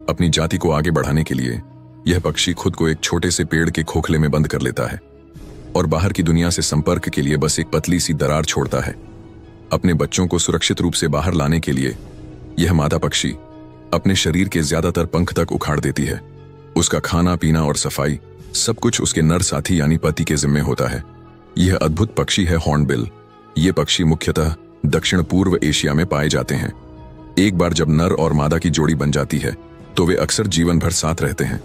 अपनी जाति को आगे बढ़ाने के लिए यह पक्षी खुद को एक छोटे से पेड़ के खोखले में बंद कर लेता है और बाहर की दुनिया से संपर्क के लिए बस एक पतली सी दरार छोड़ता है। अपने बच्चों को सुरक्षित रूप से बाहर लाने के लिए यह मादा पक्षी अपने शरीर के ज्यादातर पंख तक उखाड़ देती है। उसका खाना पीना और सफाई सब कुछ उसके नर साथी यानी पति के जिम्मे होता है। यह अद्भुत पक्षी है हॉर्नबिल। ये पक्षी मुख्यतः दक्षिण पूर्व एशिया में पाए जाते हैं। एक बार जब नर और मादा की जोड़ी बन जाती है तो वे अक्सर जीवन भर साथ रहते हैं।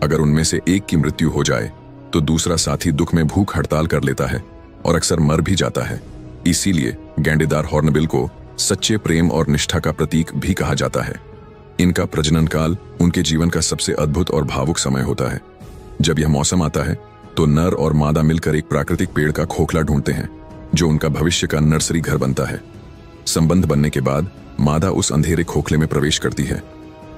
अगर उनमें से एक की मृत्यु हो जाए तो दूसरा साथी दुख में भूख हड़ताल कर लेता है और अक्सर मर भी जाता है। इसीलिए गेंडेदार हॉर्नबिल को सच्चे प्रेम और निष्ठा का प्रतीक भी कहा जाता है। इनका प्रजनन काल उनके जीवन का सबसे अद्भुत और भावुक समय होता है। जब यह मौसम आता है तो नर और मादा मिलकर एक प्राकृतिक पेड़ का खोखला ढूंढते हैं जो उनका भविष्य का नर्सरी घर बनता है। संबंध बनने के बाद मादा उस अंधेरे खोखले में प्रवेश करती है।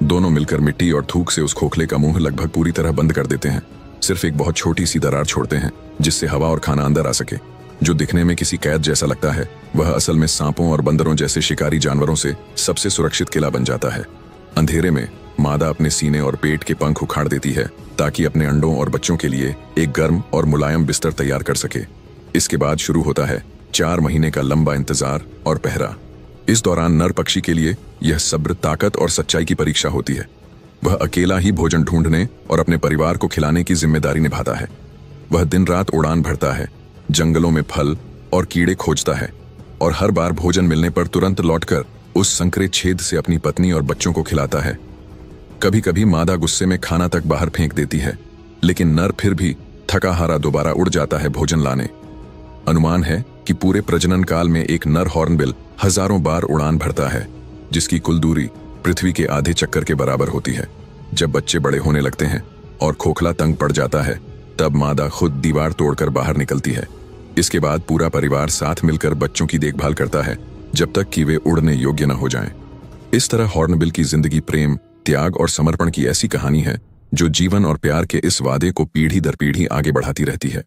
दोनों मिलकर मिट्टी और थूक से उस खोखले का मुंह लगभग पूरी तरह बंद कर देते हैं। सिर्फ एक बहुत छोटी सी दरार छोड़ते हैं जिससे हवा और खाना अंदर आ सके। जो दिखने में किसी कैद जैसा लगता है वह असल में सांपों और बंदरों जैसे शिकारी जानवरों से सबसे सुरक्षित किला बन जाता है। अंधेरे में मादा अपने सीने और पेट के पंख उखाड़ देती है ताकि अपने अंडों और बच्चों के लिए एक गर्म और मुलायम बिस्तर तैयार कर सके। इसके बाद शुरू होता है 4 महीने का लंबा इंतजार और पहरा। इस दौरान नर पक्षी के लिए यह सब्र, ताकत और सच्चाई की परीक्षा होती है। वह अकेला ही भोजन ढूंढने और अपने परिवार को खिलाने की जिम्मेदारी निभाता है। वह दिन रात उड़ान भरता है, जंगलों में फल और कीड़े खोजता है और हर बार भोजन मिलने पर तुरंत लौटकर उस संकरे छेद से अपनी पत्नी और बच्चों को खिलाता है। कभी कभी मादा गुस्से में खाना तक बाहर फेंक देती है, लेकिन नर फिर भी थका हारा दोबारा उड़ जाता है भोजन लाने। अनुमान है कि पूरे प्रजनन काल में एक नर हॉर्नबिल हजारों बार उड़ान भरता है, जिसकी कुल दूरी पृथ्वी के आधे चक्कर के बराबर होती है। जब बच्चे बड़े होने लगते हैं और खोखला तंग पड़ जाता है तब मादा खुद दीवार तोड़कर बाहर निकलती है। इसके बाद पूरा परिवार साथ मिलकर बच्चों की देखभाल करता है जब तक कि वे उड़ने योग्य न हो जाएं। इस तरह हॉर्नबिल की जिंदगी प्रेम, त्याग और समर्पण की ऐसी कहानी है जो जीवन और प्यार के इस वादे को पीढ़ी दर पीढ़ी आगे बढ़ाती रहती है।